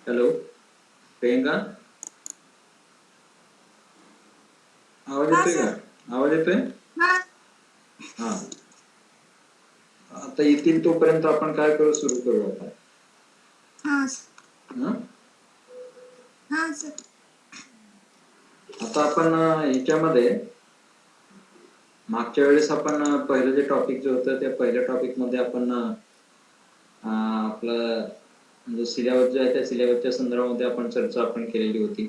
Hello Priyanka, आवाज हा येतोय सर. का? आवाज येतोय? हा. हा, आता येतील तोपर्यंत आपण काय करू, सुरू करू आता. हा. हं? हा सर. आता आपण ह्याच्यामध्ये मागच्या वेळेस आपण पहिलं जे टॉपिक जे होतं त्या पहिल्या टॉपिक मध्ये आपण आपलं जो सिलेबस जो आहे त्या सिलेबसच्या संदर्भामध्ये आपण चर्चा आपण केलेली होती,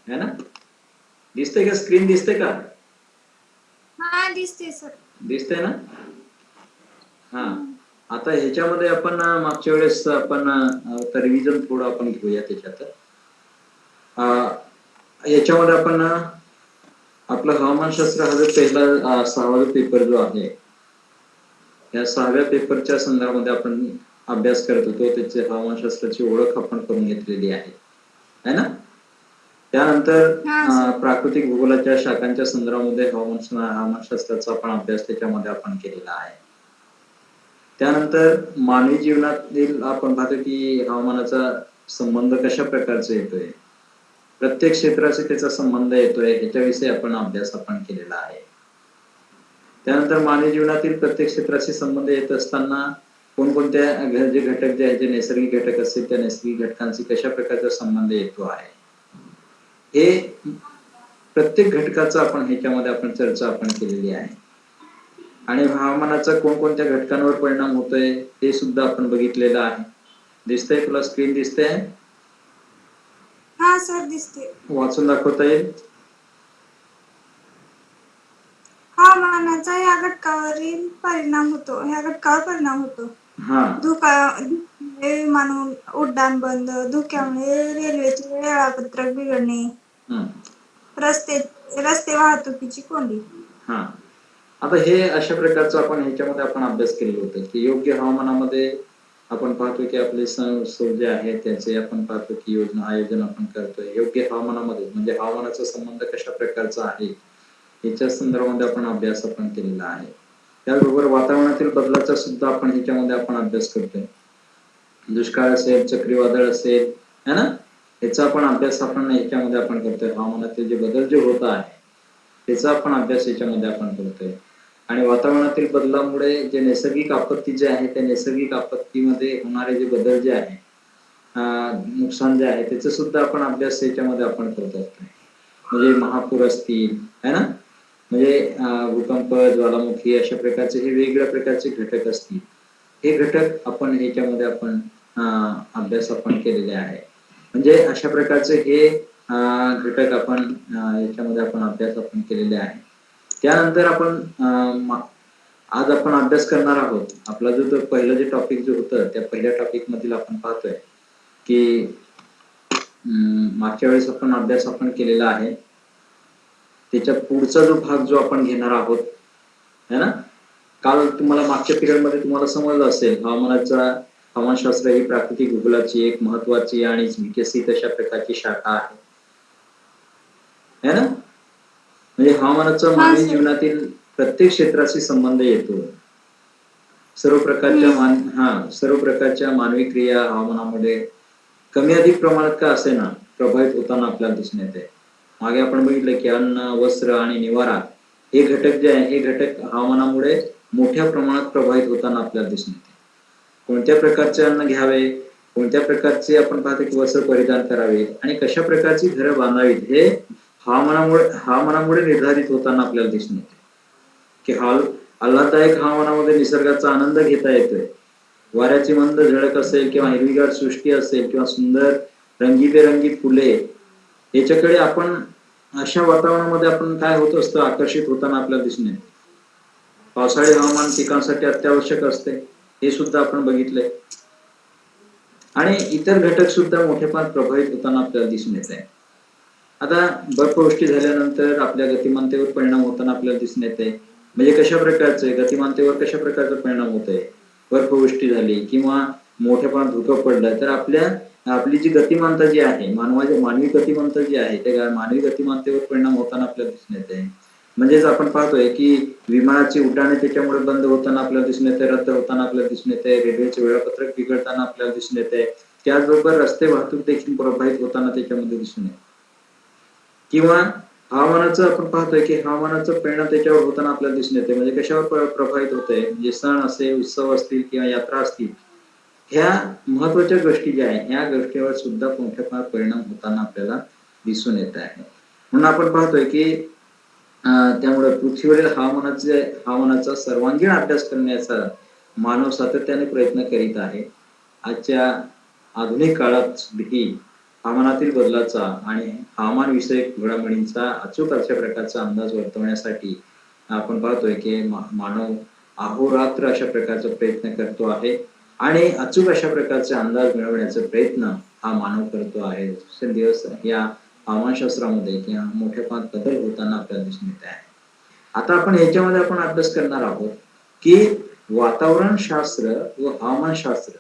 है ना? दिसतंय का? स्क्रीन दिसते का? हा दिसते सर. दिसतंय ना? हा, आता ह्याच्यामध्ये आपण मागच्या वेळेस आपण रिव्हिजन थोडं आपण घेऊया त्याच्यात. याच्यामध्ये आपण आपलं हवामानशास्त्र हा जो पहिला 6वा पेपर जो आहे, या 6व्या पेपरच्या संदर्भामध्ये आपण अभ्यास करत होतो. त्याचे हवामानशास्त्राची ओळख आपण करून घेतलेली आहे, है ना? त्यानंतर हा सर. प्राकृतिक भूगोलाच्या शाखांच्या संदर्भामध्ये हवामानशास्त्राचा आपण अभ्यास त्याच्यामध्ये आपण केलेला आहे. त्यानंतर मानवी जीवनातील आपण पाहतो की हवामानाचा संबंध कशा प्रकारचा येतोय, प्रत्येक क्षेत्राशी त्याचा संबंध येतोय, ह्याच्याविषयी आपण अभ्यास आपण केलेला आहे. त्यानंतर मानवी जीवनातील प्रत्येक क्षेत्राशी संबंध येत असताना कोणकोणत्या जे घटक जे आहेत, जे नैसर्गिक घटक असतील त्या नैसर्गिक घटकांशी कशा प्रकारचा संबंध येतो आहे, हे प्रत्येक घटकाचा आपण ह्याच्यामध्ये आपण चर्चा आपण केलेली आहे. आणि हवामानाचा कोणकोणत्या घटकांवर परिणाम होतोय हे सुद्धा आपण बघितलेलं आहे. दिसतंय तुला? स्क्रीन दिसतंय? हा सर दिसते. वाचून दाखवता येईल? हवामानाचा या घटकावरील परिणाम होतो, ह्या घटकावर परिणाम होतो. हा, धुक्यामुळे विमान उड्डाण बंद, धुक्यामुळे रेल्वेचे वेळापत्रक बिघडणे, रस्ते वाहतुकीची कोंडी. हा, आता हे अशा प्रकारचं आपण ह्याच्यामध्ये आपण अभ्यास केलेलं होतं की योग्य हवामानामध्ये आपण पाहतो की आपले सण उत्सव जे आहेत त्याचे आपण पाहतो की आयोजन आपण करतोय योग्य हवामानामध्ये, म्हणजे हवामानाचा संबंध कशा प्रकारचा आहे याच्या संदर्भामध्ये आपण अभ्यास आपण केलेला आहे. त्याचबरोबर वातावरणातील बदलाचा सुद्धा आपण ह्याच्यामध्ये आपण अभ्यास करतोय. दुष्काळ असेल, चक्रीवादळ असेल, है ना, याचा आपण अभ्यास आपण ह्याच्यामध्ये आपण करतोय. हवामानातील जे बदल जे होत आहे त्याचा आपण अभ्यास याच्यामध्ये आपण करतोय. आणि वातावरणातील बदलामुळे जे नैसर्गिक आपत्ती जे आहे त्या नैसर्गिक आपत्तीमध्ये होणारे जे बदल जे आहे, नुकसान जे आहे त्याचा सुद्धा आपण अभ्यास याच्यामध्ये आपण करत असतो. म्हणजे महापूर असतील, है ना, म्हणजे भूकंप, ज्वालामुखी, अशा प्रकारचे हे वेगवेगळ्या प्रकारचे घटक असतील, हे घटक आपण ह्याच्यामध्ये आपण अभ्यास आपण केलेले आहे. म्हणजे अशा प्रकारचे हे घटक आपण याच्यामध्ये आपण अभ्यास आपण केलेले आहे. त्यानंतर आपण आज आपण अभ्यास करणार आहोत. आपला जो पहिलं जे टॉपिक जो होतं त्या पहिल्या टॉपिक मधील आपण पाहतोय की मागच्या वेळेस आपण अभ्यास आपण केलेला आहे, त्याच्या पुढचा जो भाग जो आपण घेणार आहोत, है ना. काल तुम्हाला मागच्या पिरियड मध्ये तुम्हाला समजलं असेल हवामानशास्त्र ही प्राकृतिक भूगोलाची एक महत्वाची आणि विकसित अशा प्रकारची शाखा आहे, है ना. म्हणजे हवामानाचा हा मानवी सर. जीवनातील प्रत्येक क्षेत्राशी संबंध येतो. सर्व प्रकारच्या मानवी क्रिया हवामानामध्ये कमी अधिक प्रमाणात का असेना प्रभावित होताना आपल्याला दिसून येते. मागे आपण बघितलं की अन्न, वस्त्र आणि निवारा हे घटक जे आहे हे घटक हवामानामुळे मोठ्या प्रमाणात प्रभावित होताना आपल्याला दिसून येते. कोणत्या प्रकारचे अन्न घ्यावे, कोणत्या प्रकारचे आपण पाहतो की वस्त्र परिधान करावे आणि कशा प्रकारची घरं बांधावीत हे हवामानामुळे निर्धारित होताना आपल्याला दिसून येते. की आल्हाददायक हवामानामध्ये निसर्गाचा आनंद घेता येतोय. वाऱ्याची मंद झळक असेल किंवा हिरवीगार सृष्टी असेल किंवा सुंदर रंगीबेरंगी फुले, याच्याकडे आपण अशा वातावरणामध्ये आपण काय होत असतं, आकर्षित होताना आपल्याला दिसून येते. पावसाळी हवामान पिकांसाठी अत्यावश्यक असते, हे सुद्धा आपण बघितलंय. आणि इतर घटक सुद्धा मोठ्या प्रमाणात प्रभावित होताना आपल्याला दिसून येत आहे. आता बर्फवृष्टी झाल्यानंतर आपल्या गतिमानतेवर परिणाम होताना आपल्याला दिसून येते. म्हणजे कशा प्रकारचे गतिमानतेवर कशा प्रकारचा परिणाम होत आहे. बर्फवृष्टी झाली किंवा मोठ्या प्रमाणात धुकं पडलं तर आपली जी गतिमानता जी आहे, मानवी गतिमानता जी आहे त्या मानवी गतिमानतेवर परिणाम होताना आपल्याला दिसून येते. म्हणजेच आपण पाहतोय की विमानाची उड्डाणे त्याच्यामुळे बंद होताना आपल्याला दिसून येते, रद्द होताना आपल्याला दिसून येते, रेल्वेचे वेळापत्रक बिघडताना आपल्याला दिसून येते, त्याचबरोबर रस्ते वाहतूक देखील प्रभावित होताना त्याच्यामध्ये दिसून येते. किंवा हवामानाचं आपण पाहतोय की हवामानाचा परिणाम त्याच्यावर होताना आपल्याला दिसून येते. म्हणजे कशावर प्रभावित होतंय, म्हणजे सण असेल, उत्सव असतील किंवा यात्रा असतील, ह्या महत्वाच्या गोष्टी ज्या आहेत ह्या गोष्टीवर सुद्धा मोठ्या प्रमाणात परिणाम होताना आपल्याला दिसून येत आहे. म्हणून आपण पाहतोय की त्यामुळे पृथ्वीवरील हवामानाचा सर्वांगीण अभ्यास करण्याचा मानव सातत्याने प्रयत्न करीत आहे. आजच्या आधुनिक काळात ही हवामानातील बदलाचा आणि हवामान विषयक घडामोडींचा अचूक अशा प्रकारचा अंदाज वर्तवण्यासाठी आपण पाहतोय की मानव अहोरात्र अशा प्रकारचा प्रयत्न करतो आहे आणि अचूक अशा प्रकारचे अंदाज मिळवण्याचा प्रयत्न हा मानव करतो आहे. दिवसेंदिवस या हवामानशास्त्रामध्ये किंवा मोठ्या प्रमाणात बदल होताना आपल्याला दिसून येत आहे. आता आपण ह्याच्यामध्ये आपण अभ्यास करणार आहोत की वातावरणशास्त्र व हवामानशास्त्र,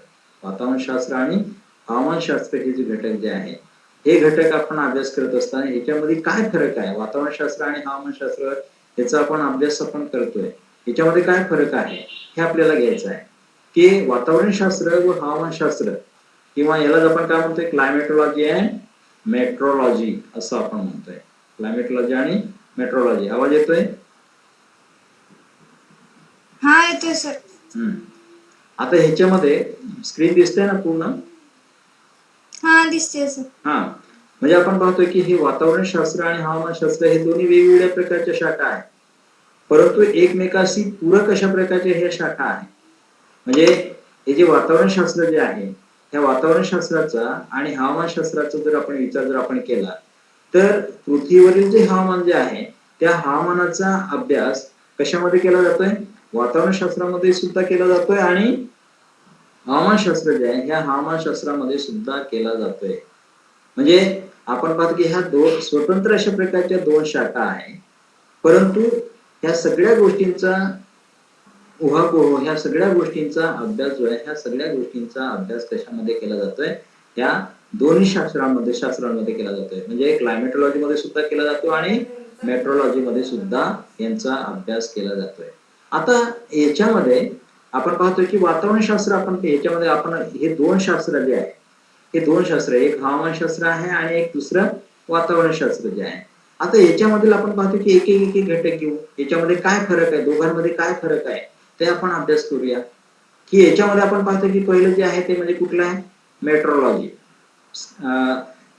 वातावरणशास्त्र आणि हवामानशास्त्र हे जे घटक जे आहे हे घटक आपण अभ्यास करत असताना ह्याच्यामध्ये काय फरक आहे, वातावरणशास्त्र आणि हवामानशास्त्र याचा आपण अभ्यास आपण करतोय, ह्याच्यामध्ये काय फरक आहे हे आपल्याला घ्यायचं आहे. की वातावरणशास्त्र व हवामानशास्त्र किंवा याला आपण काय म्हणतोय, क्लायमेटोलॉजी अँड मेट्रोलॉजी असं आपण म्हणतोय. क्लायमेटोलॉजी आणि मेट्रोलॉजी. आवाज येतोय? हा येतोय सर. आता ह्याच्यामध्ये स्क्रीन दिसते ना पूर्ण? हा दिसते सर. हा, म्हणजे आपण पाहतोय की हे वातावरणशास्त्र आणि हवामानशास्त्र हे दोन्ही वेगवेगळ्या प्रकारच्या शाखा आहेत, परंतु एकमेकाशी पूरक अशा प्रकारच्या ह्या शाखा आहेत. म्हणजे हे जे वातावरणशास्त्र जे आहे ह्या वातावरणशास्त्राचा आणि हवामानशास्त्राचा जर आपण विचार जर आपण केला तर पृथ्वीवरील जे हवामान जे आहे त्या हवामानाचा अभ्यास कशामध्ये केला जातोय, वातावरणशास्त्रामध्ये सुद्धा केला जातोय आणि हवामानशास्त्र जे आहे ह्या हवामानशास्त्रामध्ये सुद्धा केला जातोय. म्हणजे आपण पाहतो की ह्या दोन स्वतंत्र अशा प्रकारच्या दोन शाखा आहेत, परंतु ह्या सगळ्या गोष्टींचा उहापोह, ह्या सगळ्या गोष्टींचा अभ्यास जो आहे ह्या सगळ्या गोष्टींचा अभ्यास कशामध्ये केला जातोय, त्या दोन्ही शास्त्रांमध्ये केला जातोय. म्हणजे क्लायमेटोलॉजी मध्ये सुद्धा केला जातो आणि मेट्रोलॉजी मध्ये सुद्धा यांचा अभ्यास केला जातोय. आता याच्यामध्ये आपण पाहतोय की वातावरणशास्त्र आपण याच्यामध्ये आपण हे दोन शास्त्र जे आहे हे दोन शास्त्र, एक हवामानशास्त्र आहे आणि एक दुसरं वातावरणशास्त्र जे आहे. आता याच्यामधील आपण पाहतो की एक एक घटक घेऊ, याच्यामध्ये काय फरक आहे, दोघांमध्ये काय फरक आहे ते आपण अभ्यास करूया. की याच्यामध्ये आपण पाहतो की पहिलं जे आहे ते म्हणजे कुठलं आहे, मेट्रोलॉजी.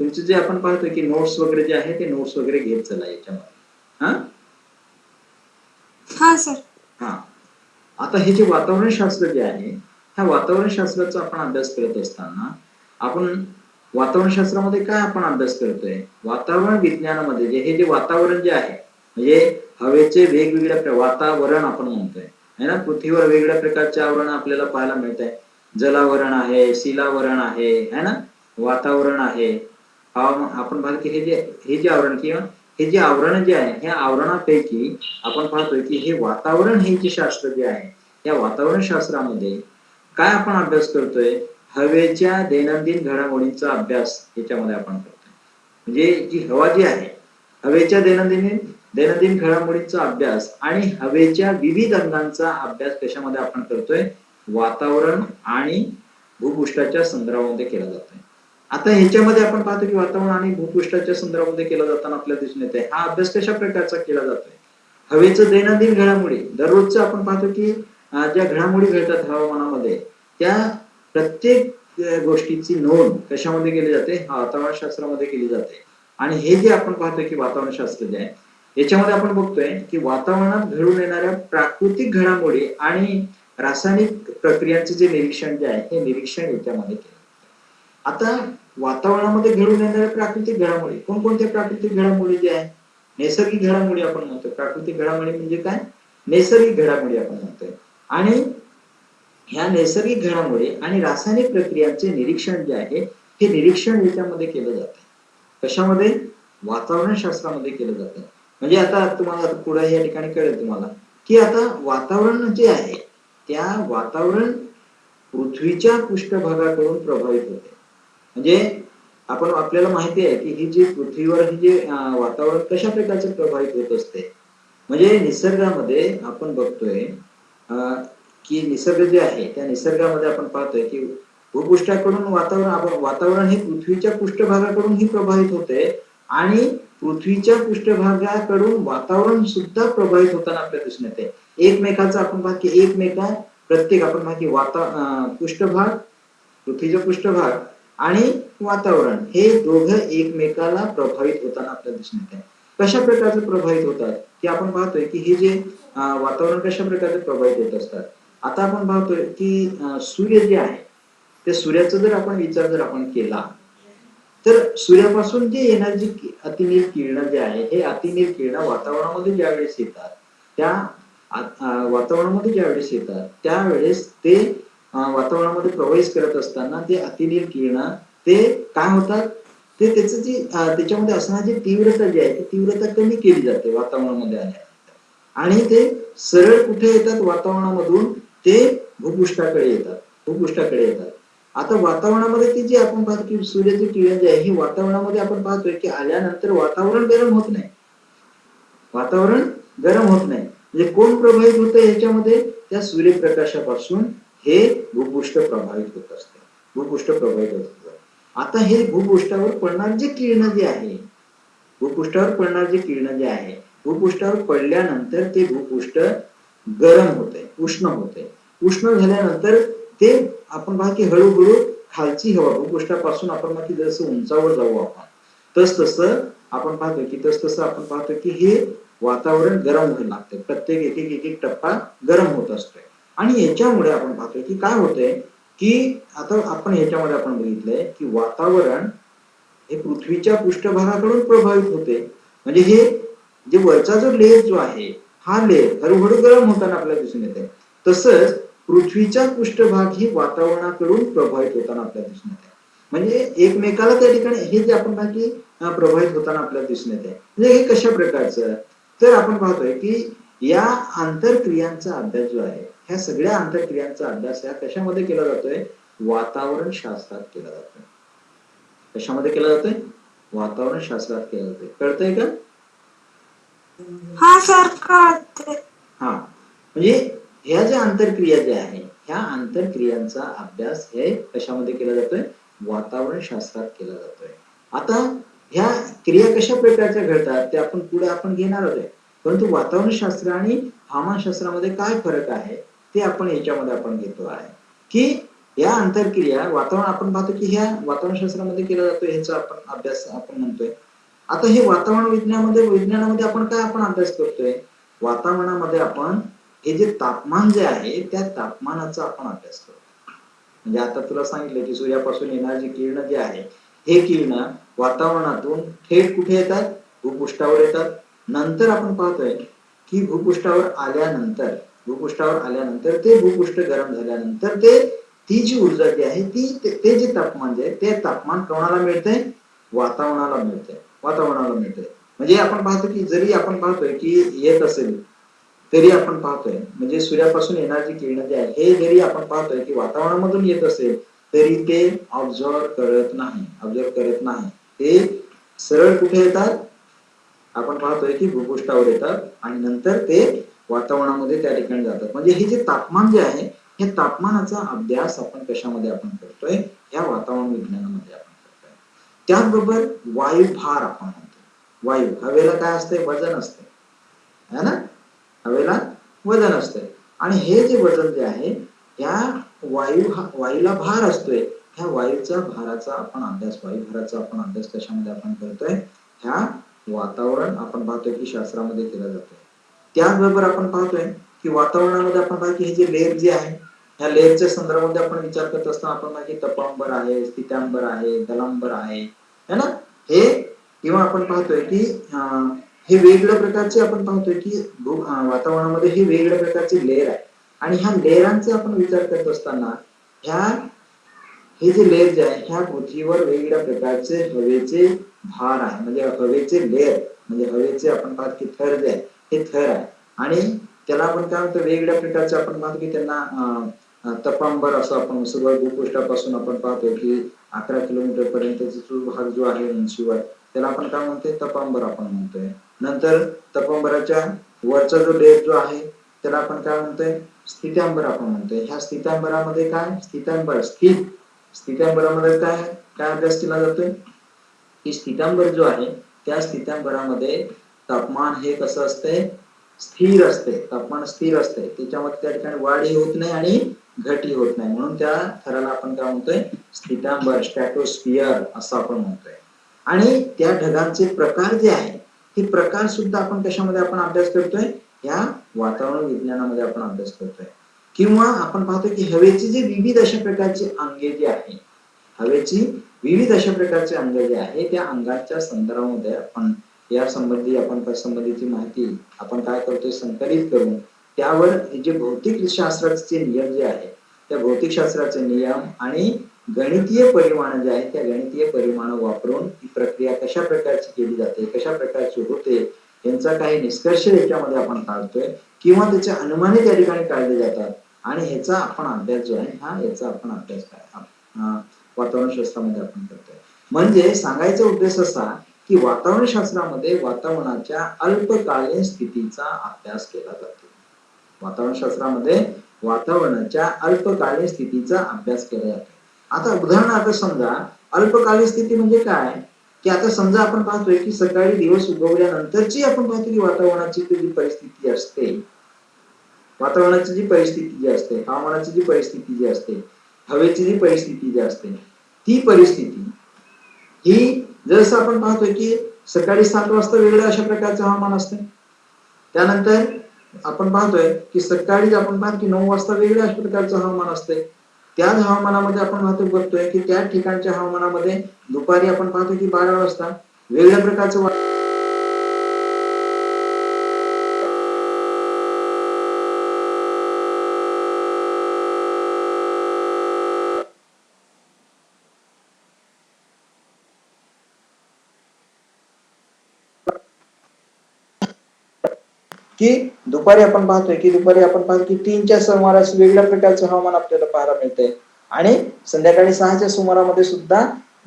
तुमचे जे आपण पाहतो की नोट्स वगैरे जे आहे ते नोट्स वगैरे घेत चला याच्यामध्ये. हा सर. हा, आता हे जे वातावरणशास्त्र जे आहे ह्या वातावरणशास्त्राचा आपण अभ्यास करत असताना आपण वातावरणशास्त्रामध्ये काय आपण अभ्यास करतोय, वातावरण विज्ञानामध्ये जे हे जे वातावरण जे आहे म्हणजे हवेचे वेगवेगळ्या वातावरण आपण म्हणतोय है ना, पृथ्वीवर वेगवेगळ्या प्रकारचे आवरण आपल्याला पाहायला मिळत आहे. जलावरण आहे, शिलावरण आहे है ना, वातावरण आहे, हवामान. आपण पाहतो की हे जे आवरण किंवा हे जे आवरण जे आहे ह्या आवरणापैकी आपण पाहतोय की हे वातावरण हे जे शास्त्र जे आहे या वातावरण शास्त्रामध्ये काय आपण अभ्यास करतोय, हवेच्या दैनंदिन घडामोडींचा अभ्यास याच्यामध्ये आपण करतोय. म्हणजे जी हवा जी आहे हवेच्या दैनंदिन घडामोडींचा अभ्यास आणि हवेच्या विविध अंगांचा अभ्यास कशामध्ये आपण करतोय, वातावरण आणि भूपृष्ठाच्या संदर्भामध्ये केला जातोय. आता ह्याच्यामध्ये आपण पाहतो की वातावरण आणि भूपृष्ठाच्या संदर्भामध्ये केला जाताना आपल्याला दिसून येते हा अभ्यास कशा प्रकारचा केला जातोय, हवेचं दैनंदिन घडामोडी दररोजचं आपण पाहतो की ज्या घडामोडी घडतात हवामानामध्ये त्या प्रत्येक गोष्टीची नोंद कशामध्ये केली जाते, वातावरणशास्त्रामध्ये केली जाते. आणि हे जे आपण पाहतोय की वातावरणशास्त्र जे आहे याच्यामध्ये आपण बघतोय की वातावरणात घडून येणाऱ्या प्राकृतिक घडामोडी आणि रासायनिक प्रक्रियांचे जे निरीक्षण जे आहे हे निरीक्षण याच्यामध्ये केलं. आता वातावरणामध्ये घडून येणाऱ्या प्राकृतिक घडामोडी कोणकोणत्या प्राकृतिक घडामोडी जे आहे, नैसर्गिक घडामोडी आपण म्हणतो. प्राकृतिक घडामोडी म्हणजे काय, नैसर्गिक घडामोडी आपण म्हणतोय. आणि ह्या नैसर्गिक घडामोडी आणि रासायनिक प्रक्रियांचे निरीक्षण जे आहे हे निरीक्षण याच्यामध्ये केलं जातं. कशामध्ये, वातावरण शास्त्रामध्ये केलं जातं. म्हणजे आता तुम्हाला पुढे या ठिकाणी कळेल तुम्हाला की आता वातावरण जे आहे त्या वातावरण पृथ्वीच्या पृष्ठभागाकडून प्रभावित होते. म्हणजे आपल्याला माहिती आहे की ही जी पृथ्वीवर ही जे वातावरण कशा प्रकारचे प्रभावित होत असते. म्हणजे निसर्गामध्ये आपण बघतोय की निसर्ग जे आहे त्या निसर्गामध्ये आपण पाहतोय की भूपृष्ठाकडून वातावरण हे पृथ्वीच्या पृष्ठभागाकडून ही प्रभावित होते आणि पृथ्वीच्या पृष्ठभागाकडून वातावरण सुद्धा प्रभावित होताना आपल्याला दिसून येते. एकमेकांचा आपण पहा की प्रत्येक आपण पहा की पृष्ठभाग, पृथ्वीचा पृष्ठभाग आणि वातावरण हे दोघं एकमेकाला प्रभावित होताना आपल्याला दिसून येते. कशा प्रकारचे प्रभावित होतात की आपण पाहतोय की हे जे वातावरण कशा प्रकारे प्रभावित होत असतात. आता आपण पाहतोय की सूर्य जे आहे त्या सूर्याचा जर आपण विचार जर आपण केला तर सूर्यापासून जे येणारी जी अतिनील किरण जे आहे हे अतिनील किरण वातावरणामध्ये ज्यावेळेस येतात त्या वातावरणामध्ये ज्यावेळेस येतात त्यावेळेस ते वातावरणामध्ये प्रवेश करत असताना ते अतिनील किरण ते काय होतात ते त्याचं जी त्याच्यामध्ये असणारी तीव्रता जी आहे ती तीव्रता कमी केली जाते वातावरणामध्ये आल्यानंतर आणि ते सरळ कुठे येतात वातावरणामधून ते भूपृष्ठाकडे येतात. आता वातावरणामध्ये ती जी आपण पाहतो की सूर्याची किरण जी आहे ही वातावरणामध्ये आपण पाहतोय की आल्यानंतर वातावरण गरम होत नाही. वातावरण गरम होत नाही म्हणजे कोण प्रभावित होतं याच्यामध्ये त्या सूर्यप्रकाशापासून हे भूपृष्ठ प्रभावित होत असते. भूपृष्ठ प्रभावित होत असतं. आता हे भूपृष्ठावर पडणारी जी किरण जी आहे भूपृष्ठावर पडणारी जी किरण जी आहे भूपृष्ठावर पडल्यानंतर ते भूपृष्ठ गरम होते, उष्ण होते. उष्ण झाल्यानंतर ते आपण पहा की हळूहळू खालची हवा भूपृष्ठापासून आपण पहा की जसं उंचावर जाऊ आपण तस आपण पाहतो की हे वातावरण गरम व्हायला लागते. प्रत्येक एक टप्पा गरम होत असतोय आणि याच्यामुळे आपण पाहतोय की काय होतंय की आता आपण ह्याच्यामध्ये आपण बघितलंय की वातावरण हे पृथ्वीच्या पृष्ठभागाकडून प्रभावित होते. म्हणजे हे जे वरचा जो लेयर जो आहे हा लेयर हळूहळू गरम होताना आपल्याला दिसून येते. तसंच पृथ्वीचा पृष्ठभाग ही वातावरणाकडून प्रभावित होताना आपल्याला दिसून येते. म्हणजे एकमेकाला त्या ठिकाणी हे जे आपण बाकी प्रभावित होताना आपल्याला दिसून येते. म्हणजे हे कशा प्रकारचं तर आपण पाहतोय की या आंतरक्रियांचा अभ्यास जो आहे ह्या सगळ्या आंतरक्रियांचा अभ्यास ह्या कशामध्ये केला जातोय वातावरण शास्त्रात केला जातोय. कशामध्ये केला जातोय वातावरण शास्त्रात केला जातोय. कळतंय का? हा सर कळते. हा म्हणजे ह्या ज्या आंतरक्रिया ज्या आहे ह्या आंतरक्रियांचा अभ्यास हे कशामध्ये केला जातोय वातावरण शास्त्रात केला जातोय. आता ह्या क्रिया कशा प्रकारच्या घडतात ते आपण पुढे आपण घेणार आहोत. परंतु वातावरण शास्त्र आणि हवामानशास्त्रामध्ये काय फरक आहे ते आपण याच्यामध्ये आपण घेतो आहे की या आंतरक्रिया वातावरण आपण पाहतो की ह्या वातावरण शास्त्रामध्ये केला जातोय ह्याचा आपण अभ्यास आपण म्हणतोय. आता हे वातावरण विज्ञानामध्ये आपण काय आपण अभ्यास करतोय वातावरणामध्ये आपण हे जे तापमान जे आहे त्या तापमानाचा आपण अभ्यास करतो. म्हणजे आता तुला सांगितलं की सूर्यापासून येणारी किरण जे आहे हे किरण वातावरणातून थेट कुठे येतात भूपृष्ठावर येतात. नंतर आपण पाहतोय की भूपृष्ठावर आल्यानंतर ते भूपृष्ठ गरम झाल्यानंतर ती जी ऊर्जा जी आहे ते जे तापमान जे आहे ते तापमान कोणाला मिळतंय वातावरणाला मिळतंय. म्हणजे आपण पाहतो की जरी आपण पाहतोय की येत असेल तरी आपण पाहतोय म्हणजे सूर्यापासून येणारी किरण जे आहे हे जरी आपण पाहतोय की वातावरणामधून येत असेल तरी ते ऑब्झर्व करत नाही. ते सरळ कुठे येतात आपण पाहतोय की भूपृष्ठावर येतात आणि नंतर ते वातावरणामध्ये त्या ठिकाणी जातात. म्हणजे हे जे तापमान जे आहे हे तापमानाचा अभ्यास आपण कशामध्ये आपण करतोय या वातावरण विज्ञानामध्ये आपण करतोय. त्याचबरोबर वायुभार आपण म्हणतो. वायू हवेला काय असते वजन असते है ना हवेला वजन असते आणि हे जे वजन जे आहे या वायूला भार असतोय. ह्या वायूभाराचा आपण अभ्यास कशामध्ये आपण करतोय ह्या वातावरण आपण पाहतोय की शास्त्रामध्ये केला जातोय. त्याचबरोबर आपण पाहतोय की वातावरणामध्ये आपण पाहतो की हे जे लेयर जे आहे ह्या लेयरच्या संदर्भामध्ये आपण विचार करत असताना आपण पाहतो की तपांबर आहे स्थितांबर आहे दलांबर आहे है ना हे किंवा आपण पाहतोय की हे वेगवेगळ्या प्रकारचे आपण पाहतोय की वातावरणामध्ये हे वेगवेगळ्या प्रकारचे लेयर आहे आणि ह्या लेयरांचा आपण विचार करत असताना हे जे लेयर जे आहे ह्या पृथ्वीवर वेगवेगळ्या प्रकारचे हवेचे भार आहे म्हणजे हवेचे लेयर म्हणजे हवेचे आपण पाहतो की थर जे आहे हे थर आहे आणि त्याला आपण काय म्हणतो वेगवेगळ्या प्रकारचे आपण पाहतो की त्यांना तपांबर असं आपण सुरुवात भूपृष्ठापासून आपण पाहतो की 11 किलोमीटर पर्यंतचा जो भाग जो आहे उंचीवर त्याला आपण काय म्हणतोय तपांबर आपण म्हणतोय. नंतर तपांबराच्या वरचा जो लेयर जो आहे त्याला आपण काय म्हणतोय स्थितांबर आपण म्हणतोय. ह्या स्थितांबरामध्ये काय स्थितांबर स्थित स्थित्यांबरामध्ये काय काय अभ्यास केला जातोय की स्थितांबर जो आहे त्या स्थितांबरामध्ये तापमान हे कसं असतंय स्थिर असते, तापमान स्थिर असते, त्याच्यामध्ये त्या ठिकाणी वाढही होत नाही आणि घटही होत नाही, म्हणून त्या थराला आपण काय म्हणतोय स्थितांबर स्ट्रॅटोस्फिअर असं आपण म्हणतोय. आणि त्या ढगांचे प्रकार जे आहे हे प्रकार सुद्धा आपण कशामध्ये आपण अभ्यास करतोय या वातावरण विज्ञानामध्ये आपण अभ्यास करतोय. किंवा आपण पाहतो की हवेची जी विविध अशा प्रकारची अंगे जी आहे, हवेची विविध अशा प्रकारचे अंग जे आहे त्या अंगाच्या संदर्भामध्ये आपण या संबंधी आपण संबंधीची माहिती आपण काय करतोय संकलित करून त्यावर जे भौतिक शास्त्राचे नियम जे आहे त्या भौतिक शास्त्राचे नियम आणि गणितीय परिमाण जे आहे त्या गणितीय परिमाण वापरून ही प्रक्रिया कशा प्रकारची केली जाते, कशा प्रकारची होते यांचा काही निष्कर्ष याच्यामध्ये आपण काढतोय किंवा त्याचे अनुमाने त्या ठिकाणी काढले जातात आणि ह्याचा आपण अभ्यास जो आहे हा याचा आपण अभ्यास वातावरण शास्त्रामध्ये आपण करतोय. म्हणजे सांगायचा उद्देश असा की वातावरण शास्त्रामध्ये वातावरणाच्या अल्पकालीन स्थितीचा अभ्यास केला जातो. वातावरण शास्त्रामध्ये वातावरणाच्या अल्पकालीन स्थितीचा अभ्यास केला जातो. आता उदाहरणार्थ समजा अल्पकालीन स्थिती म्हणजे काय की आता समजा आपण पाहतोय की सकाळी दिवस उगवल्यानंतरची आपण पाहतो की वातावरणाची जी परिस्थिती असते, वातावरणाची जी परिस्थिती जी असते, हवामानाची जी परिस्थिती जी असते, हवेची जी परिस्थिती जी असते ती परिस्थिती ही जसं आपण पाहतोय की सकाळी 7 वाजता वेगळ्या अशा प्रकारचं हवामान असते, त्यानंतर आपण पाहतोय की सकाळी आपण पाहतो की 9 वाजता वेगळ्या अशा प्रकारचं हवामान असते, त्याच हवामानामध्ये आपण पाहतो बघतोय की त्या ठिकाणच्या हवामानामध्ये दुपारी आपण पाहतो की 12 वाजता वेगळ्या प्रकारचं की दुपारी आपण पाहतो की 3च्या सुमारास वेगळ्या प्रकारचं हवामान आपल्याला पाहायला मिळतंय आणि संध्याकाळी 6च्या सुमारामध्ये सुद्धा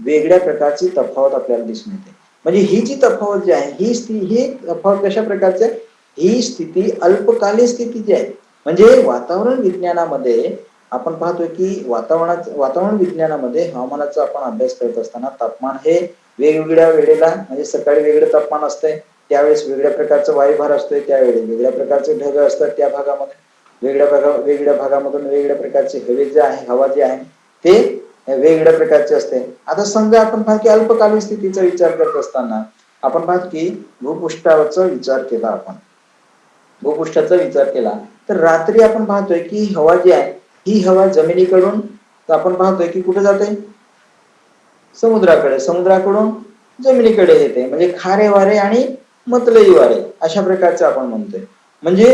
वेगळ्या प्रकारची तफावत आपल्याला दिसून येते. म्हणजे ही जी तफावत जी आहे ही तफावत कशा प्रकारची आहे, ही स्थिती अल्पकालीन स्थिती जी आहे. म्हणजे वातावरण विज्ञानामध्ये आपण पाहतोय की वातावरण विज्ञानामध्ये हवामानाचा आपण अभ्यास करत असताना तापमान हे वेगवेगळ्या वेळेला म्हणजे सकाळी वेगळं तापमान असतंय, त्यावेळेस वेगळ्या प्रकारचा वायुभार असतोय, त्यावेळी वेगळ्या प्रकारचे ढग असतात त्या भागामध्ये, वेगळ्या भागामधून वेगळ्या प्रकारची हवा जी आहे ते वेगळ्या प्रकारचे असते. आता समजा आपण पाहतो की अल्पकालीन स्थितीचा विचार करत असताना आपण पाहतो की भूपृष्ठाचा विचार केला तर रात्री आपण पाहतोय की हवा जी आहे ही हवा जमिनीकडून आपण पाहतोय की कुठे जाते समुद्राकडून जमिनीकडे येते, म्हणजे खारे वारे आणि मतलई वारे अशा प्रकारचे आपण म्हणतोय. म्हणजे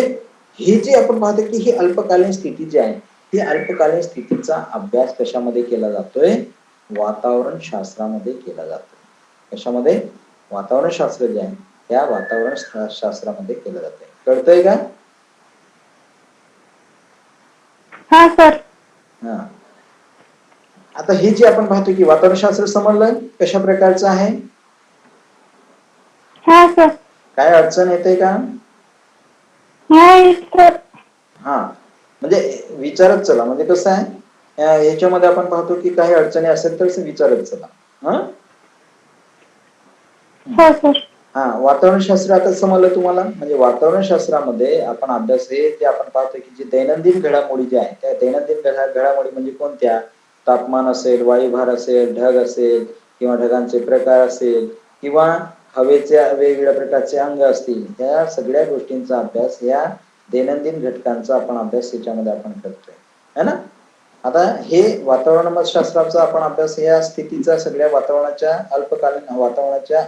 हे जे आपण पाहतो की ही अल्पकालीन स्थिती जी आहे ही अल्पकालीन स्थितीचा अभ्यास कशामध्ये केला जातोय, वातावरण शास्त्रामध्ये केला जातोय. कशामध्ये, वातावरण शास्त्र जे आहे त्या वातावरण शास्त्रामध्ये केलं जातंय. कळतंय का? हा सर. हा, आता हे जे आपण पाहतो की वातावरण शास्त्र समजलं कशा प्रकारचं आहे. हा सर. काय अडचण येते का? नाही सर. हा, म्हणजे विचारत चला, म्हणजे कसं आहे याच्यामध्ये आपण पाहतो की काही अडचणी असेल तर विचारत चला. हो सर. हा, वातावरण शास्त्र आता समजलं तुम्हाला. म्हणजे वातावरण शास्त्रामध्ये आपण अभ्यास ते आपण पाहतो की जे दैनंदिन घडामोडी जे आहे त्या दैनंदिन घडामोडी म्हणजे कोणत्या, तापमान असेल, वायुभार असेल, ढग असेल किंवा ढगांचे प्रकार असेल किंवा हवेच्या वेगवेगळ्या प्रकारचे अंग असतील, त्या सगळ्या गोष्टींचा अभ्यास या दैनंदिन घटकांचा आपण अभ्यास याच्यामध्ये आपण करतोय है ना. आता हे वातावरण शास्त्राचा आपण अभ्यास या स्थितीचा सगळ्या वातावरणाच्या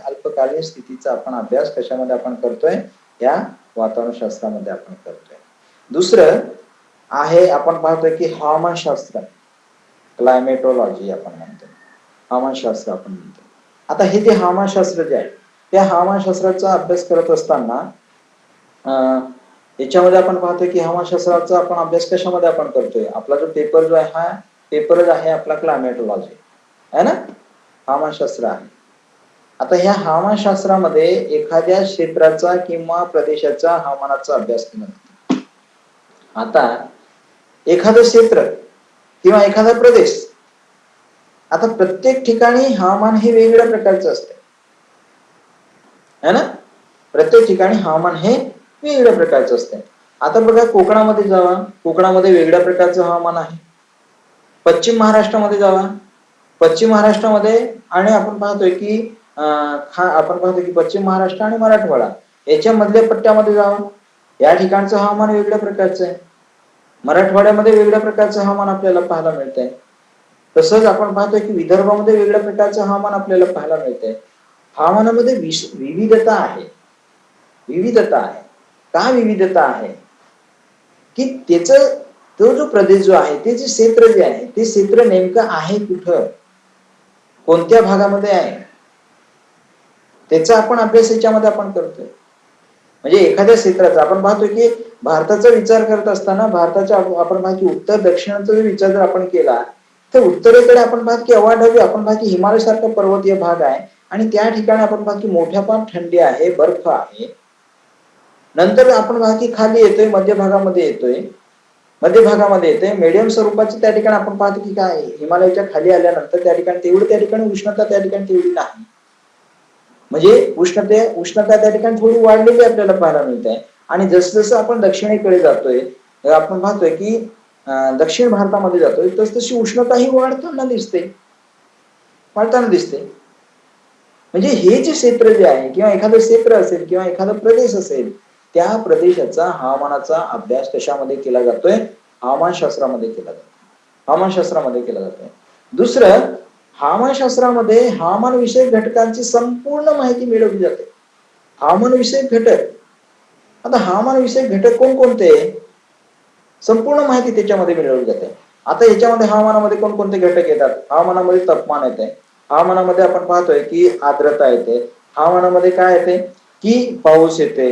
अल्पकालीन स्थितीचा आपण अभ्यास कशामध्ये आपण करतोय, या वातावरण शास्त्रामध्ये आपण करतोय. दुसरं आहे आपण पाहतोय की हवामान शास्त्र, क्लायमेटोलॉजी आपण म्हणतो, हवामान शास्त्र आपण म्हणतो. आता हे जे हवामान शास्त्र जे आहे त्या हवामान शास्त्राचा अभ्यास करत असताना याच्यामध्ये आपण पाहतोय की हवामान शास्त्राचा आपण अभ्यास कशामध्ये आपण करतोय, आपला जो पेपर जो आहे हा पेपरच आहे आपला क्लायमेटोलॉजी है ना, हवामान शास्त्र आहे. आता ह्या हवामान शास्त्रामध्ये एखाद्या क्षेत्राचा किंवा प्रदेशाचा हवामानाचा अभ्यास केला जातो. आता एखादं क्षेत्र किंवा एखादा प्रदेश आता प्रत्येक ठिकाणी हवामान हे वेगवेगळ्या प्रकारचं असतं, है ना? प्रत्येक ठिकाणी हवामान हे वेगवेगळ्या प्रकारचं असतं. आता बघा कोकणामध्ये जावा, कोकणामध्ये वेगळ्या प्रकारचं हवामान आहे. पश्चिम महाराष्ट्रामध्ये जावा, पश्चिम महाराष्ट्रामध्ये आणि आपण पाहतोय की आपण पाहतोय की पश्चिम महाराष्ट्र आणि मराठवाडा याच्या मधल्या पट्ट्यामध्ये जावा, या ठिकाणचं हवामान वेगळ्या प्रकारचं आहे. मराठवाड्यामध्ये वेगळ्या प्रकारचं हवामान आपल्याला पाहायला मिळतंय. तसंच आपण पाहतोय की विदर्भामध्ये वेगळ्या प्रकारचं हवामान आपल्याला पाहायला मिळतंय. हवामानामध्ये विविधता आहे. विविधता आहे. का विविधता आहे? की त्याचं तो जो प्रदेश जो आहे, ते जे क्षेत्र जे आहे, ते क्षेत्र नेमकं आहे कुठं, कोणत्या भागामध्ये आहे, त्याचा आपण अभ्यास याच्यामध्ये आपण करतोय. म्हणजे एखाद्या क्षेत्राचा आपण पाहतोय की भारताचा विचार करत असताना भारताच्या आपण पाहतो की उत्तर दक्षिणाचा जर विचार जर आपण केला तर उत्तरेकडे आपण पाहतो की अवाढव्य आपण पाहतो की हिमालय सारखा पर्वतीय भाग आहे आणि त्या ठिकाणी आपण पाहतो की मोठ्या पण थंडी आहे, बर्फ आहे. नंतर आपण पाहतो की खाली येतोय, मध्य भागामध्ये येतोय, मीडियम स्वरूपाची त्या ठिकाणी आपण पाहतो की काय हिमालयाच्या खाली आल्यानंतर त्या ठिकाणी उष्णता त्या ठिकाणी तेवढी नाही. म्हणजे उष्णता त्या ठिकाणी थोडी वाढलेली आपल्याला पाहायला मिळते. आणि जसं जसं आपण दक्षिणेकडे जातोय आपण पाहतोय की दक्षिण भारतामध्ये जातोय तस तशी उष्णता ही वाढताना दिसते. म्हणजे हे जे क्षेत्र जे आहे किंवा एखादं क्षेत्र असेल किंवा एखादा प्रदेश असेल, त्या प्रदेशाचा हवामानाचा अभ्यास कशामध्ये केला जातोय? हवामानशास्त्रामध्ये केला जातोय. दुसरं, हवामानशास्त्रामध्ये हवामान विषयक घटकांची संपूर्ण माहिती मिळवली जाते. हवामान विषयक घटक, आता हवामान विषयक घटक कोणकोणते? संपूर्ण माहिती त्याच्यामध्ये मिळवली जाते. आता याच्यामध्ये हवामानामध्ये कोणकोणते घटक येतात? हवामानामध्ये तापमान येते, हवामानामध्ये आपण पाहतोय की आर्द्रता येते, हवामानामध्ये काय येते की पाऊस येते.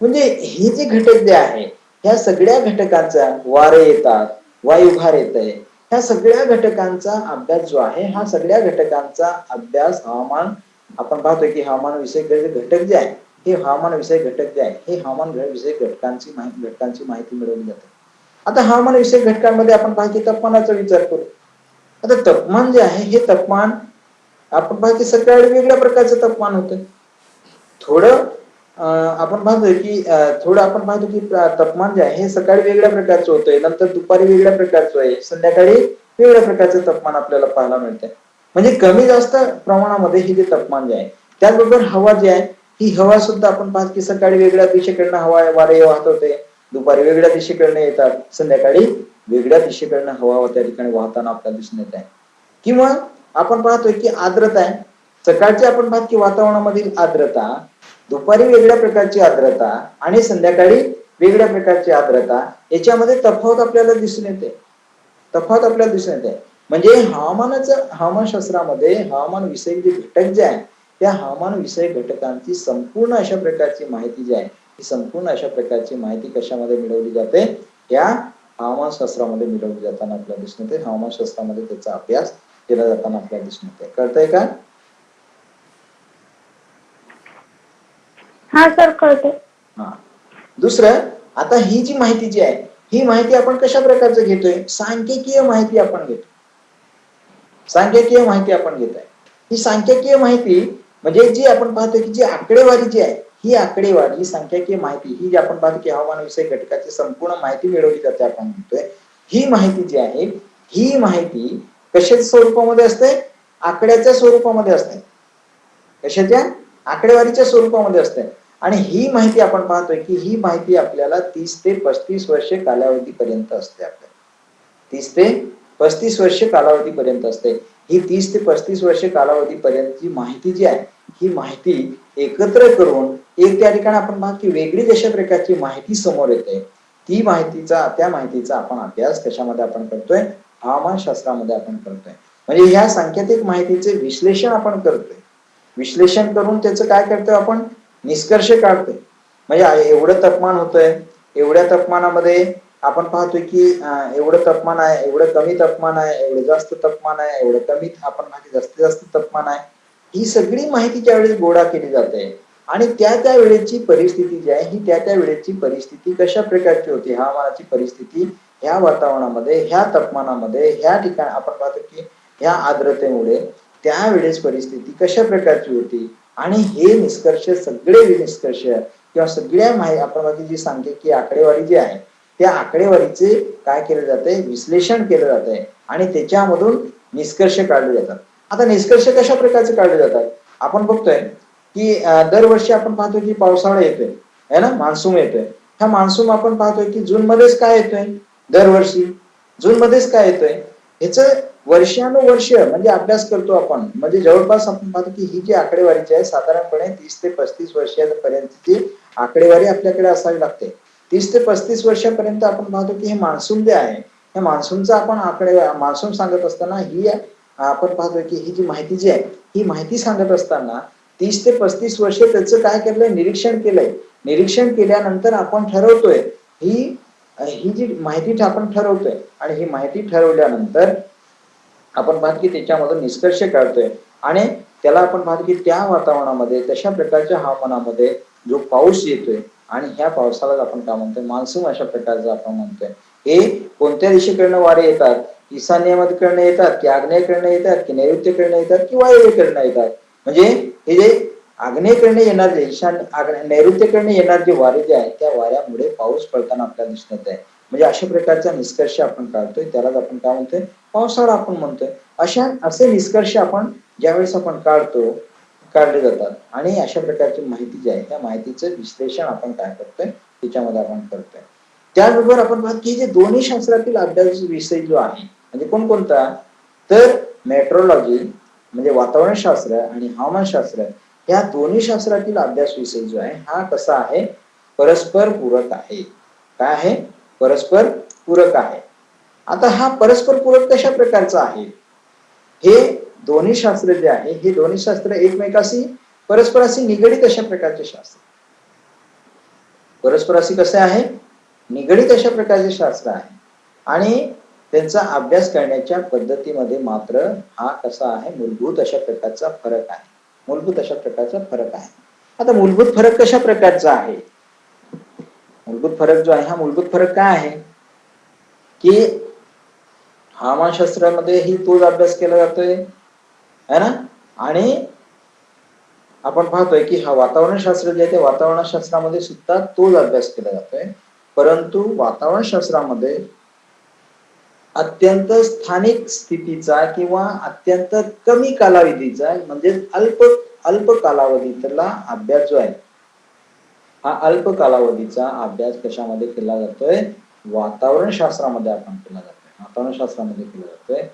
म्हणजे हे जे घटक जे आहे ह्या सगळ्या घटकांचा, वारे येतात, वायुभार येते, ह्या सगळ्या घटकांचा अभ्यास जो आहे, हा सगळ्या घटकांचा अभ्यास हवामान आपण पाहतोय की हवामान विषयक घटक जे आहे हे हवामान विषयक घटक जे आहे हे हवामान विषयक घटकांची माहिती मिळवली जाते. आता हवामान विषयक घटकांमध्ये आपण पाहतो की तापमानाचा विचार करू. आता तापमान जे आहे हे तापमान आपण पाहतो की सकाळी वेगळ्या प्रकारचं तापमान होतं, थोडं आपण पाहतोय की तापमान जे आहे हे सकाळी वेगळ्या प्रकारचं होतंय, नंतर दुपारी वेगळ्या प्रकारचं आहे, संध्याकाळी वेगळ्या प्रकारचं तापमान आपल्याला पाहायला मिळतंय. म्हणजे कमी जास्त प्रमाणामध्ये हे जे तापमान जे आहे, त्याचबरोबर हवा जी आहे ही हवा सुद्धा आपण पाहतो की सकाळी वेगळ्या दिशेकडनं हवा वारे वाहत होते, दुपारी वेगळ्या दिशेकडनं येतात, संध्याकाळी वेगळ्या दिशेकडनं हवा त्या ठिकाणी वाहताना आपल्याला दिसून येत आहे. किंवा आपण पाहतोय की आर्द्रता आहे, सकाळची आपण पाहतो की वातावरणामधील आर्द्रता, दुपारी वेगळ्या प्रकारची आर्द्रता आणि संध्याकाळी वेगळ्या प्रकारची आर्द्रता, याच्यामध्ये तफावत आपल्याला दिसून येते. म्हणजे हवामानशास्त्रामध्ये हवामान विषयक जे घटक जे आहे त्या हवामान विषयक घटकांची संपूर्ण अशा प्रकारची माहिती जी आहे ही संपूर्ण अशा प्रकारची माहिती कशामध्ये मिळवली जाते? या हवामानशास्त्रामध्ये मिळवली जाताना आपल्याला दिसून येते. हवामानशास्त्रामध्ये त्याचा अभ्यास केला जाताना आपल्याला दिसून येते. कळतंय का? हा सर कळते. हा. दुसरं, आता ही जी माहिती जी आहे ही माहिती आपण कशा प्रकारचं घेतोय? सांख्यिकीय माहिती आपण घेतो. ही सांख्यिकीय माहिती म्हणजे जी आपण पाहतो की जी आकडेवारी जी आहे ही आकडेवारी सांख्यिकीय माहिती ही जी आपण पाहतो की हवामान विषयक घटकाची संपूर्ण माहिती मिळवली जाते आपण म्हणतोय. ही माहिती जी आहे ही माहिती कशाच्या स्वरूपामध्ये असते? आकड्याच्या स्वरूपामध्ये असते. कशाच्या? आकडेवारीच्या स्वरूपामध्ये असते. आणि ही माहिती आपण पाहतोय की ही माहिती आपल्याला 30 ते 35 वर्षे कालावधीपर्यंत असते. आपल्याला 30 ते 35 वर्षे कालावधीपर्यंत असते. ही 30 ते 35 वर्षे कालावधीपर्यंतची माहिती जी आहे ही माहिती एकत्र करून एक त्या ठिकाणी आपण पाहतो की वेगळी अशा प्रकारची माहिती समोर येते. त्या माहितीचा आपण अभ्यास कशामध्ये आपण करतोय? हवामानशास्त्रामध्ये आपण करतोय. म्हणजे ह्या सांकेतिक माहितीचे विश्लेषण आपण करतोय. विश्लेषण करून त्याचं काय करतोय आपण? निष्कर्ष काढतोय. म्हणजे एवढं तापमान होतंय, एवढ्या तापमानामध्ये आपण पाहतोय की एवढं तापमान आहे, एवढं कमी तापमान आहे, एवढं जास्त तापमान आहे, एवढं कमी आपण जास्तीत जास्त तापमान आहे. ही सगळी माहिती ज्यावेळेस गोळा केली जाते आणि त्या वेळेची परिस्थिती जी आहे ही त्या वेळेची परिस्थिती कशा प्रकारची होती, हवामानाची परिस्थिती ह्या वातावरणामध्ये, ह्या तापमानामध्ये, ह्या ठिकाणी आपण पाहतो की ह्या आर्द्रतेमुळे त्यावेळेस परिस्थिती कशा प्रकारची होती आणि हे निष्कर्ष सगळे निष्कर्ष किंवा सगळ्या आपण बघा जी सांख्यिकीय आकडेवारी जी आहे त्या आकडेवारीचे काय केले जाते, विश्लेषण केलं जात आहे आणि त्याच्यामधून निष्कर्ष काढले जातात. आता निष्कर्ष कशा प्रकारचे काढले जातात, आपण बघतोय की दरवर्षी आपण पाहतो की पावसाळा येतोय है ना, मान्सून येतोय. हा मान्सून आपण पाहतोय की जून मध्येच काय येतोय, दरवर्षी जून मध्येच काय येतोय, ह्याच वर्षानुवर्ष म्हणजे अभ्यास करतो आपण. म्हणजे जवळपास आपण पाहतो की ही जी आकडेवारीची आहे साधारणपणे 30 ते 35 वर्षापर्यंतची आकडेवारी आपल्याकडे असावी लागते. 30 ते 35 वर्षापर्यंत आपण पाहतो की हे मान्सून जे आहे या मान्सूनचा आपण मान्सून सांगत असताना ही आपण पाहतोय की ही जी माहिती जी आहे ही माहिती सांगत असताना 30 ते 35 वर्ष त्याचं काय केलंय, निरीक्षण केलंय. निरीक्षण केल्यानंतर आपण ठरवतोय ही ही जी माहिती आपण ठरवतोय आणि ही माहिती ठरवल्यानंतर आपण पाहतो की त्याच्यामधून निष्कर्ष काढतोय आणि त्याला आपण पाहतो की त्या वातावरणामध्ये तशा प्रकारच्या हवामानामध्ये जो पाऊस येतोय आणि ह्या पावसाला आपण काय म्हणतोय, मान्सून अशा प्रकारचं आपण म्हणतोय. हे कोणत्या दिशेकडनं वारे येतात, ईशान्येकडनं येतात की आग्नेयेकडनं येतात की नैऋत्येकडनं येतात की वायव्येकडनं येतात. म्हणजे हे जे आग्नेयेकडनं येणार जे नैऋत्येकडनं येणार जे वारे जे आहे त्या वाऱ्यामुळे पाऊस पडताना आपल्याला दिसत आहे. म्हणजे अशा प्रकारचा निष्कर्ष आपण काढतोय त्यालाच आपण काय म्हणतोय, पावसाळा आपण म्हणतोय. असे निष्कर्ष आपण ज्यावेळेस आपण काढले जातात आणि अशा प्रकारची माहिती जी आहे त्या माहितीचं विश्लेषण आपण काय करतोय त्याच्यामध्ये आपण करतोय. त्याचबरोबर आपण पाहतो की जे दोन्ही शास्त्रातील अभ्यास विषय जो आहे म्हणजे कोणकोणता, तर मेट्रोलॉजी म्हणजे वातावरणशास्त्र आणि हवामानशास्त्र या दोन्ही शास्त्रातील अभ्यास विषय जो आहे हा कसा आहे, परस्पर पूरक आहे. काय आहे, परस्पर पूरक आहे. आता हा परस्पर पूरक कशा प्रकारचा आहे, हे दोन्ही शास्त्र जे आहे हे दोन्ही शास्त्र एकमेकाशी परस्पराशी निगडित अशा प्रकारचे शास्त्र, परस्पराशी कसे आहे, निगडित अशा प्रकारचे शास्त्र आहे आणि त्यांचा अभ्यास करण्याच्या पद्धतीमध्ये मात्र हा कसा आहे, मूलभूत अशा प्रकारचा फरक आहे. मूलभूत अशा प्रकारचा फरक आहे. आता मूलभूत फरक कशा प्रकारचा आहे, मूलभूत फरक जो आहे हा मूलभूत फरक काय आहे की हवामानशास्त्रामध्ये ही तोच अभ्यास केला जातोय है ना, आणि आपण पाहतोय की हा वातावरणशास्त्र जे आहे ते वातावरणशास्त्रामध्ये सुद्धा तोच अभ्यास केला जातोय. परंतु वातावरणशास्त्रामध्ये अत्यंत स्थानिक स्थितीचा किंवा अत्यंत कमी कालावधीचा म्हणजे अल्प कालावधीतला अभ्यास जो आहे हा अल्प कालावधीचा अभ्यास कशामध्ये केला जातोय, वातावरणशास्त्रामध्ये आपण केला जातोय, वातावरणशास्त्रामध्ये केला जातोय.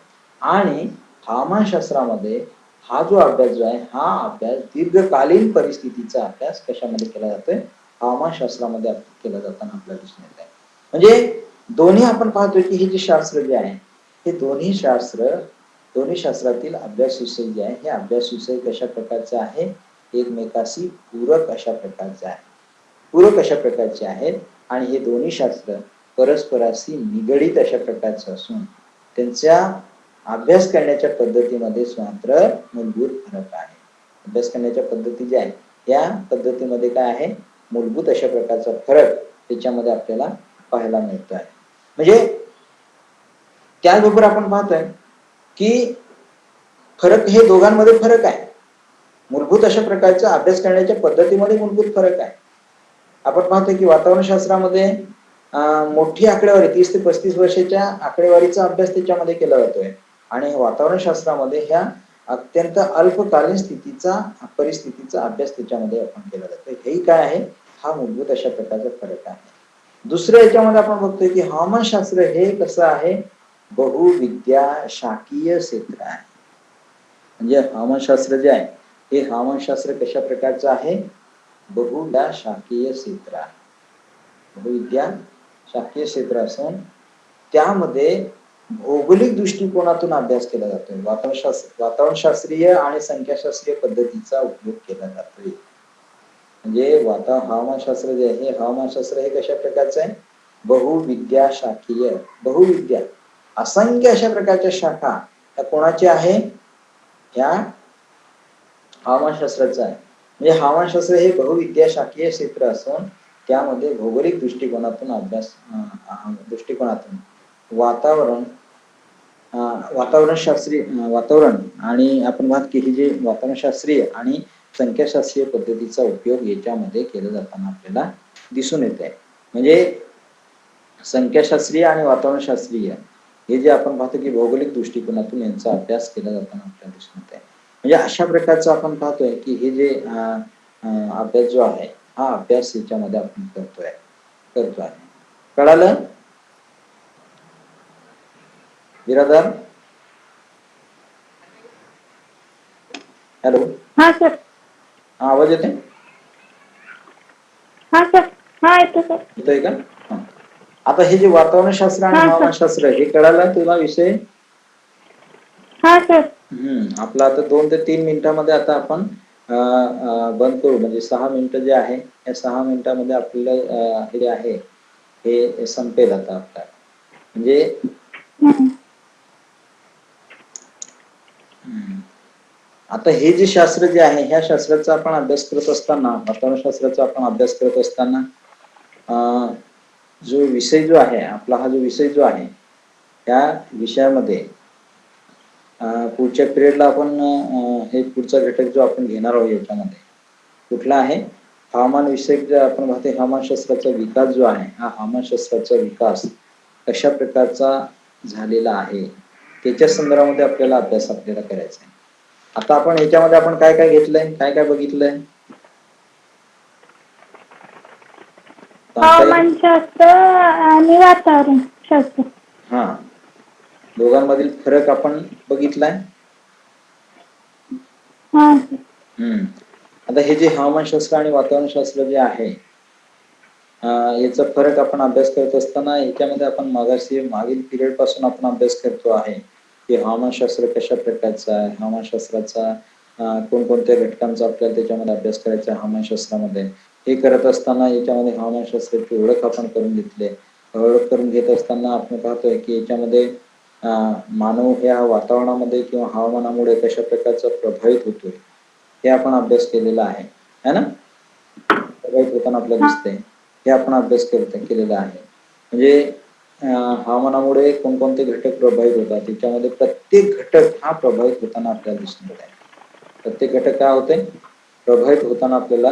आणि हवामानशास्त्रामध्ये हा जो अभ्यास जो आहे हा अभ्यास दीर्घकालीन परिस्थितीचा अभ्यास कशामध्ये केला जातोय, हवामानशास्त्रामध्ये केला जाताना आपल्याला दिसून येत आहे. म्हणजे दोन्ही आपण पाहतोय की हे जे शास्त्र जे आहे हे दोन्ही शास्त्रातील अभ्यास विषय जे आहे हे अभ्यास विषय कशा प्रकारचे आहे, एकमेकाशी पूरक अशा प्रकारचे आहे, पूरक अशा प्रकारचे आहेत आणि हे दोन्ही शास्त्र परस्पराशी निगडित अशा प्रकारचे असून त्यांच्या अभ्यास करण्याच्या पद्धतीमध्ये मात्र मूलभूत फरक आहे. अभ्यास करण्याच्या पद्धती ज्या आहेत त्या पद्धतीमध्ये काय आहे, मूलभूत अशा प्रकारचा फरक त्याच्यामध्ये आपल्याला पाहायला मिळतो आहे. म्हणजे त्याचबरोबर आपण पाहतोय की फरक हे दोघांमध्ये फरक आहे. मूलभूत अशा प्रकारचा अभ्यास करण्याच्या पद्धतीमध्ये मूलभूत फरक आहे. आपण पाहतोय की वातावरणशास्त्रामध्ये मोठी आकडेवारी 30 ते 35 वर्षाच्या आकडेवारीचा अभ्यास त्याच्यामध्ये केला जातोय आणि वातावरणशास्त्रामध्ये ह्या अत्यंत अल्पकालीन परिस्थितीचा अभ्यास त्याच्यामध्ये आपण केला जातोय. हेही काय आहे, हा मूलभूत अशा प्रकारचा फरक आहे. दुसऱ्या याच्यामध्ये आपण बघतोय की हवामानशास्त्र हे कसं आहे, बहुविद्या शाखीय क्षेत्र आहे. म्हणजे हवामानशास्त्र जे आहे हे हवामानशास्त्र कशा प्रकारचं आहे, बहुविद्या शाखीय क्षेत्र आहे. बहुविद्या शाखीय क्षेत्र असून त्यामध्ये भौगोलिक दृष्टिकोनातून अभ्यास केला जातोय. वातावरणशास्त्रीय आणि संख्याशास्त्रीय पद्धतीचा उपयोग केला जातोय. म्हणजे हवामानशास्त्र जे आहे हवामानशास्त्र हे कशा प्रकारचं आहे, बहुविद्या शाखीय, बहुविद्या असंख्य अशा प्रकारच्या शाखा त्या कोणाच्या आहे, ह्या हवामानशास्त्राचं आहे. म्हणजे हवामानशास्त्र हे बहुविद्या शाखीय क्षेत्र असून त्यामध्ये भौगोलिक दृष्टिकोनातून वातावरण वातावरण आणि आपण पाहत की हे जे वातावरणशास्त्रीय आणि संख्याशास्त्रीय पद्धतीचा उपयोग याच्यामध्ये केला जाताना आपल्याला दिसून येत आहे. म्हणजे संख्याशास्त्रीय आणि वातावरणशास्त्रीय हे जे आपण पाहतो की भौगोलिक दृष्टिकोनातून यांचा अभ्यास केला जाताना आपल्याला दिसून येत आहे. म्हणजे अशा प्रकारचं आपण पाहतोय की हे जे अभ्यास जो आहे हा अभ्यास याच्यामध्ये आपण करतो आहे. कळालं बिरादर? हॅलो, हा सर. हा आवाज येते? हा सर. हा येतो सर. येतोय का? हा. आता हे जे वातावरणशास्त्र आणि हा सर. हवामानशास्त्र हे कळालं तुला विषय? हा सर. आपला आता 2 ते 3 मिनिटांमध्ये आता आपण बंद करू. म्हणजे 6 मिनिटं जे आहे या 6 मिनिटांमध्ये आपल्याला हे जे आहे हे संपेल आता आपला. म्हणजे आता हे जे शास्त्र जे आहे ह्या शास्त्राचा आपण अभ्यास करत असताना वातावरणशास्त्राचा आपण अभ्यास करत असताना जो विषय जो आहे आपला हा जो विषय जो आहे त्या विषयामध्ये पुढच्या पिरियडला आपण हे पुढचा घटक जो आपण घेणार आहोत याच्यामध्ये कुठला आहे हवामान विषयक जे आपण पाहतो हवामानशास्त्राचा विकास जो आहे हा हवामानशास्त्राचा विकास कशा प्रकारचा झालेला आहे त्याच्या संदर्भामध्ये आपल्याला अभ्यास आपल्याला करायचा आहे. आता आपण याच्यामध्ये आपण काय काय घेतलंय काय काय बघितलंय? हवामानशास्त्र आणि वातावरण शास्त्र. हा दोघांमधील फरक आपण बघितलाय. हा. आता हे जे हवामानशास्त्र आणि वातावरणशास्त्र जे आहे याचा फरक आपण अभ्यास करत असताना याच्यामध्ये आपण मागील पिरियड पासून आपण अभ्यास करतो आहे की हवामानशास्त्र कशा प्रकारचं आहे हवामानशास्त्राचा कोणकोणत्या घटकांचा आपल्याला त्याच्यामध्ये अभ्यास करायचा आहे हवामानशास्त्रामध्ये हे करत असताना याच्यामध्ये हवामानशास्त्राची ओळख आपण करून घेतली. ओळख करून घेत असताना आपण पाहतोय की याच्यामध्ये मानव ह्या वातावरणामध्ये किंवा हवामानामुळे कशा प्रकारचा प्रभावित होतोय हे आपण अभ्यास केलेला आहे है ना प्रभावित होताना आपल्याला दिसतंय हे आपण अभ्यास केलेला आहे. म्हणजे हवामानामुळे कोणकोणते घटक प्रभावित होतात त्याच्यामध्ये प्रत्येक घटक हा प्रभावित होताना आपल्याला दिसून येत आहे. प्रत्येक घटक काय होते प्रभावित होताना आपल्याला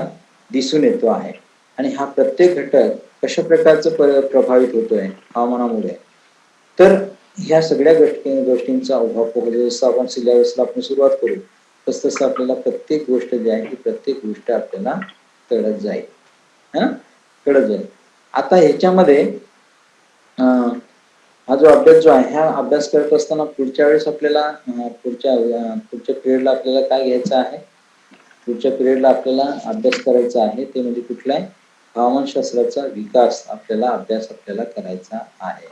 दिसून येतो आहे आणि हा प्रत्येक घटक कशा प्रकारचं प्रभावित होतोय हवामानामुळे तर ह्या सगळ्या गोष्टींचा उहापोह जसं आपण सिलेबसला आपण सुरुवात करू तस तसं आपल्याला प्रत्येक गोष्ट जी आहे ती प्रत्येक गोष्ट आपल्याला कळत जाईल कळत जाईल. आता ह्याच्यामध्ये हा जो अभ्यास जो आहे हा अभ्यास करत असताना पुढच्या वेळेस आपल्याला पुढच्या पिरियडला आपल्याला काय घ्यायचं आहे पुढच्या पिरियडला आपल्याला अभ्यास करायचा आहे ते म्हणजे कुठला आहे हवामानशास्त्राचा विकास आपल्याला करायचा आहे.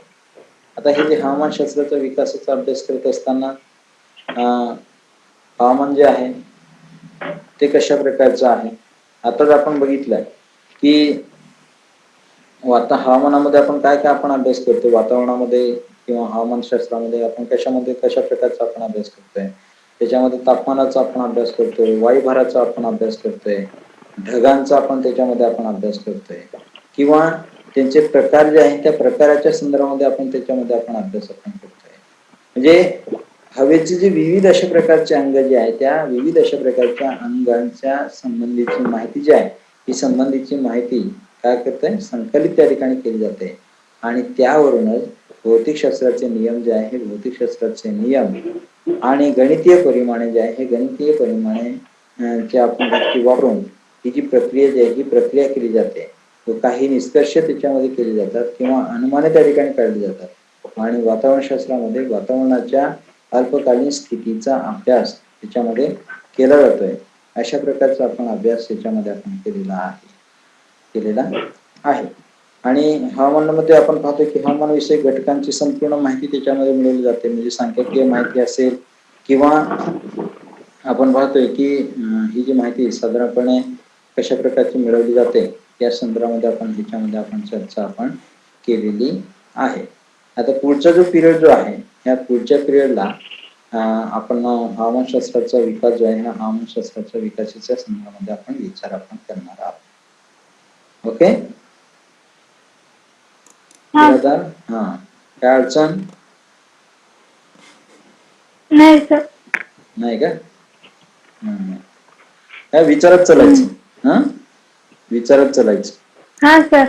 आता हे जे हवामानशास्त्राचा विकासाचा अभ्यास करत असताना हवामान जे आहे ते कशा प्रकारचं आहे आताच आपण बघितलं की हवामानामध्ये आपण काय काय आपण अभ्यास करतो वातावरणामध्ये किंवा हवामानशास्त्रामध्ये आपण कशा प्रकारचा आपण अभ्यास करतोय त्याच्यामध्ये तापमानाचा आपण अभ्यास करतोय वायुभाराचा आपण अभ्यास करतोय ढगांचा आपण त्याच्यामध्ये आपण अभ्यास करतोय किंवा त्यांचे प्रकार जे आहेत त्या प्रकाराच्या संदर्भामध्ये आपण त्याच्यामध्ये आपण अभ्यास आपण करतोय. म्हणजे हवेचे जे विविध अशा प्रकारचे अंग जे आहेत त्या विविध अशा प्रकारच्या अंगांच्या संबंधीची माहिती जी आहे ही संबंधीची माहिती काय करते संकलित त्या ठिकाणी केली जाते आणि त्यावरूनच भौतिकशास्त्राचे नियम जे आहे हे भौतिकशास्त्राचे नियम आणि गणितीय परिमाणे जे आहे हे गणितीय परिमाणे चे आपण वापरून ही जी प्रक्रिया जी आहे ही प्रक्रिया केली जाते काही निष्कर्ष त्याच्यामध्ये केले जातात किंवा अनुमाने त्या ठिकाणी काढली जातात आणि वातावरणशास्त्रामध्ये वातावरणाच्या अल्पकालीन स्थितीचा अभ्यास त्याच्यामध्ये केला जातोय. अशा प्रकारचा आपण अभ्यास याच्यामध्ये आपण केलेला आहे आणि हवामानामध्ये आपण पाहतो की हवामानविषयक घटकांची संपूर्ण माहिती त्याच्यामध्ये मिळवली जाते म्हणजे सांख्यिकीय माहिती असेल किंवा आपण पाहतोय की ही जी माहिती साधारणपणे कशा प्रकारची मिळवली जाते या संदर्भामध्ये आपण ह्याच्यामध्ये आपण चर्चा आपण केलेली आहे. आता पुढचा जो पिरियड जो आहे ह्या पुढच्या पिरियडला आपण हवामानशास्त्राचा विकास जो आहे ह्या हवामानशास्त्राच्या विकासाच्या संदर्भामध्ये आपण विचार आपण करणार आहोत. ओके हा. हा काय अडचण नाही सर. नाही का? हम्म. काय विचारत चालायचं, हा विचारत चालायचं. हा सर.